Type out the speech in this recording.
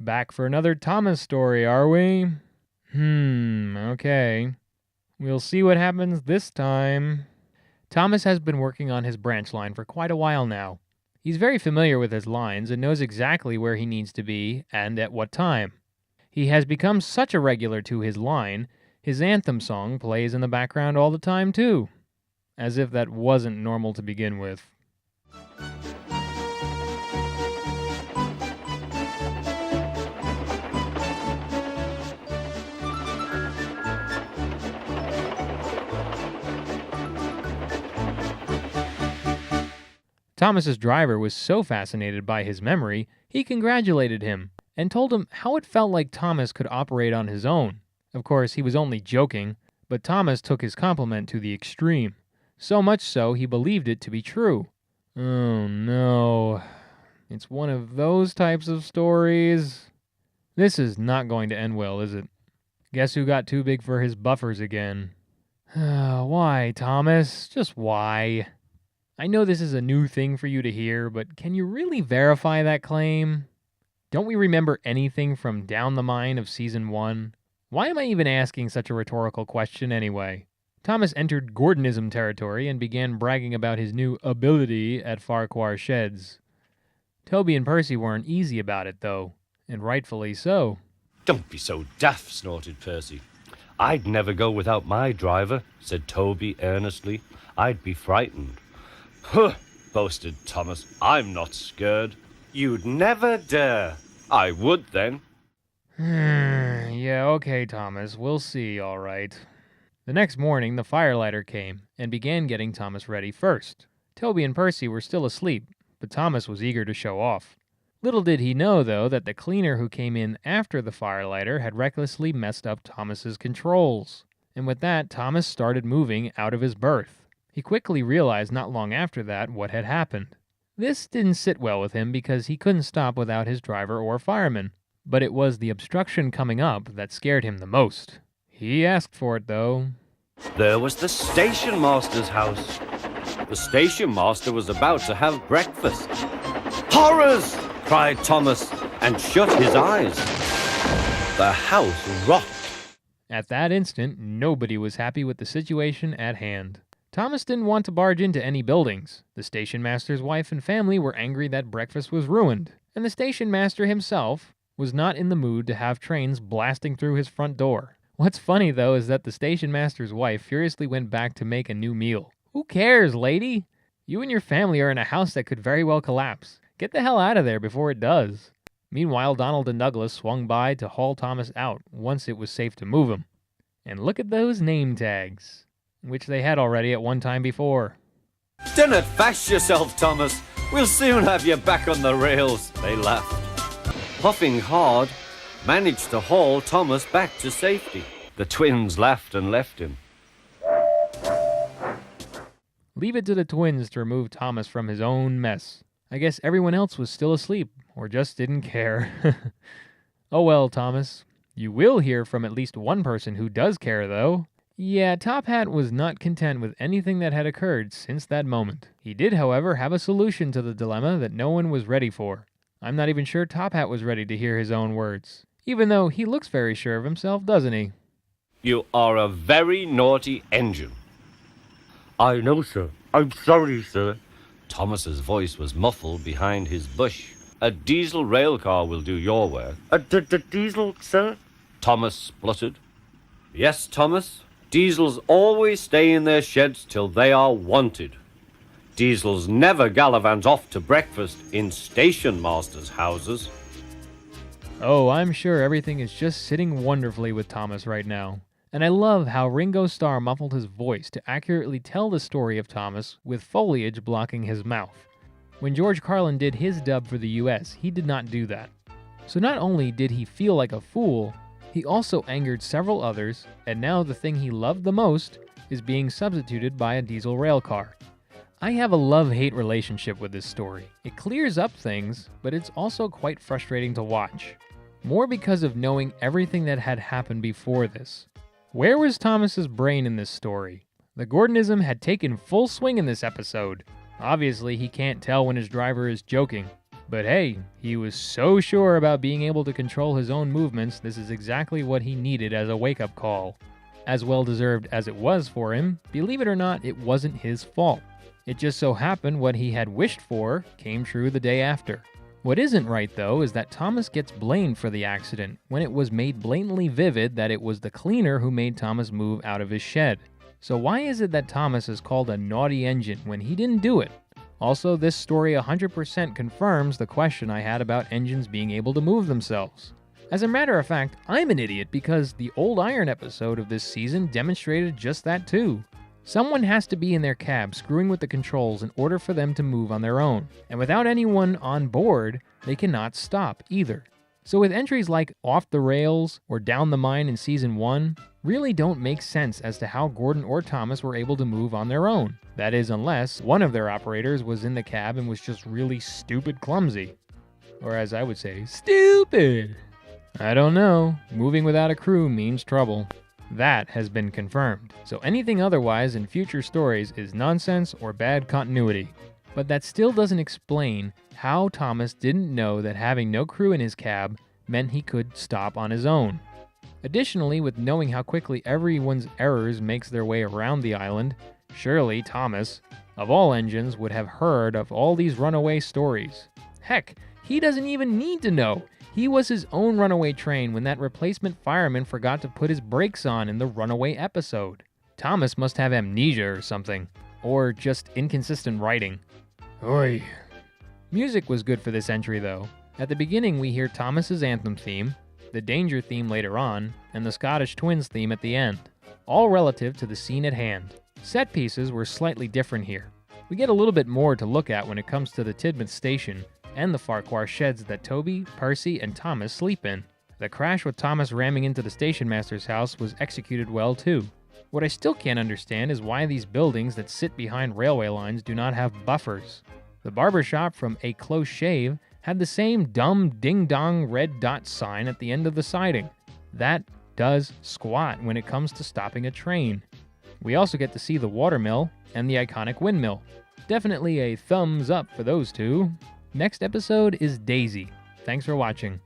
back for another Thomas story, are we? Okay. We'll see what happens this time. Thomas has been working on his branch line for quite a while now. He's very familiar with his lines and knows exactly where he needs to be and at what time. He has become such a regular to his line, his anthem song plays in the background all the time too. As if that wasn't normal to begin with. Thomas's driver was so fascinated by his memory, he congratulated him and told him how it felt like Thomas could operate on his own. Of course, he was only joking, but Thomas took his compliment to the extreme. So much so, he believed it to be true. Oh no. It's one of those types of stories. This is not going to end well, is it? Guess who got too big for his buffers again? Why, Thomas? Just why? I know this is a new thing for you to hear, but can you really verify that claim? Don't we remember anything from Down the Mine of Season 1? Why am I even asking such a rhetorical question anyway? Thomas entered Gordonism territory and began bragging about his new ability at Farquhar Sheds. Toby and Percy weren't easy about it, though, and rightfully so. Don't be so daft, snorted Percy. I'd never go without my driver, said Toby earnestly. I'd be frightened. Huh, boasted Thomas. I'm not scared. You'd never dare. I would then. Yeah, okay, Thomas. We'll see, all right. The next morning, the firelighter came and began getting Thomas ready first. Toby and Percy were still asleep, but Thomas was eager to show off. Little did he know, though, that the cleaner who came in after the firelighter had recklessly messed up Thomas's controls. And with that, Thomas started moving out of his berth. He quickly realized not long after that what had happened. This didn't sit well with him because he couldn't stop without his driver or fireman. But it was the obstruction coming up that scared him the most. He asked for it, though. There was the station master's house. The station master was about to have breakfast. Horrors! Cried Thomas, and shut his eyes. The house rocked. At that instant, nobody was happy with the situation at hand. Thomas didn't want to barge into any buildings. The station master's wife and family were angry that breakfast was ruined, and the station master himself was not in the mood to have trains blasting through his front door. What's funny, though, is that the station master's wife furiously went back to make a new meal. Who cares, lady? You and your family are in a house that could very well collapse. Get the hell out of there before it does. Meanwhile, Donald and Douglas swung by to haul Thomas out once it was safe to move him. And look at those name tags, which they had already at one time before. Don't fash yourself, Thomas. We'll soon have you back on the rails, they laughed. Puffing hard, managed to haul Thomas back to safety. The twins laughed and left him. Leave it to the twins to remove Thomas from his own mess. I guess everyone else was still asleep, or just didn't care. Oh well, Thomas. You will hear from at least one person who does care, though. Yeah, Top Hat was not content with anything that had occurred since that moment. He did, however, have a solution to the dilemma that no one was ready for. I'm not even sure Top Hat was ready to hear his own words. Even though he looks very sure of himself, doesn't he? You are a very naughty engine. I know, sir. I'm sorry, sir. Thomas's voice was muffled behind his bush. A diesel rail car will do your work. The diesel, sir? Thomas spluttered. Yes, Thomas. Diesels always stay in their sheds till they are wanted. Diesels never gallivant off to breakfast in station masters' houses. Oh, I'm sure everything is just sitting wonderfully with Thomas right now. And I love how Ringo Starr muffled his voice to accurately tell the story of Thomas with foliage blocking his mouth. When George Carlin did his dub for the US, he did not do that. So not only did he feel like a fool, he also angered several others, and now the thing he loved the most is being substituted by a diesel rail car. I have a love-hate relationship with this story. It clears up things, but it's also quite frustrating to watch. More because of knowing everything that had happened before this. Where was Thomas's brain in this story? The Gordonism had taken full swing in this episode. Obviously, he can't tell when his driver is joking. But hey, he was so sure about being able to control his own movements, this is exactly what he needed as a wake-up call. As well-deserved as it was for him, believe it or not, it wasn't his fault. It just so happened what he had wished for came true the day after. What isn't right, though, is that Thomas gets blamed for the accident when it was made blatantly vivid that it was the cleaner who made Thomas move out of his shed. So why is it that Thomas is called a naughty engine when he didn't do it? Also, this story 100% confirms the question I had about engines being able to move themselves. As a matter of fact, I'm an idiot because the Old Iron episode of this season demonstrated just that too. Someone has to be in their cab screwing with the controls in order for them to move on their own, and without anyone on board, they cannot stop either. So with entries like Off the Rails or Down the Mine in Season 1, really don't make sense as to how Gordon or Thomas were able to move on their own. That is, unless one of their operators was in the cab and was just really stupid clumsy. Or as I would say, stupid! I don't know. Moving without a crew means trouble. That has been confirmed. So anything otherwise in future stories is nonsense or bad continuity. But that still doesn't explain how Thomas didn't know that having no crew in his cab meant he could stop on his own. Additionally, with knowing how quickly everyone's errors makes their way around the island, surely Thomas, of all engines, would have heard of all these runaway stories. Heck, he doesn't even need to know. He was his own runaway train when that replacement fireman forgot to put his brakes on in the runaway episode. Thomas must have amnesia or something, or just inconsistent writing. Oy. Music was good for this entry though. At the beginning we hear Thomas's anthem theme, the Danger theme later on, and the Scottish Twins theme at the end, all relative to the scene at hand. Set pieces were slightly different here. We get a little bit more to look at when it comes to the Tidmouth station and the Farquhar sheds that Toby, Percy, and Thomas sleep in. The crash with Thomas ramming into the station master's house was executed well too. What I still can't understand is why these buildings that sit behind railway lines do not have buffers. The barber shop from A Close Shave had the same dumb ding-dong red dot sign at the end of the siding. That does squat when it comes to stopping a train. We also get to see the watermill and the iconic windmill. Definitely a thumbs up for those two. Next episode is Daisy. Thanks for watching.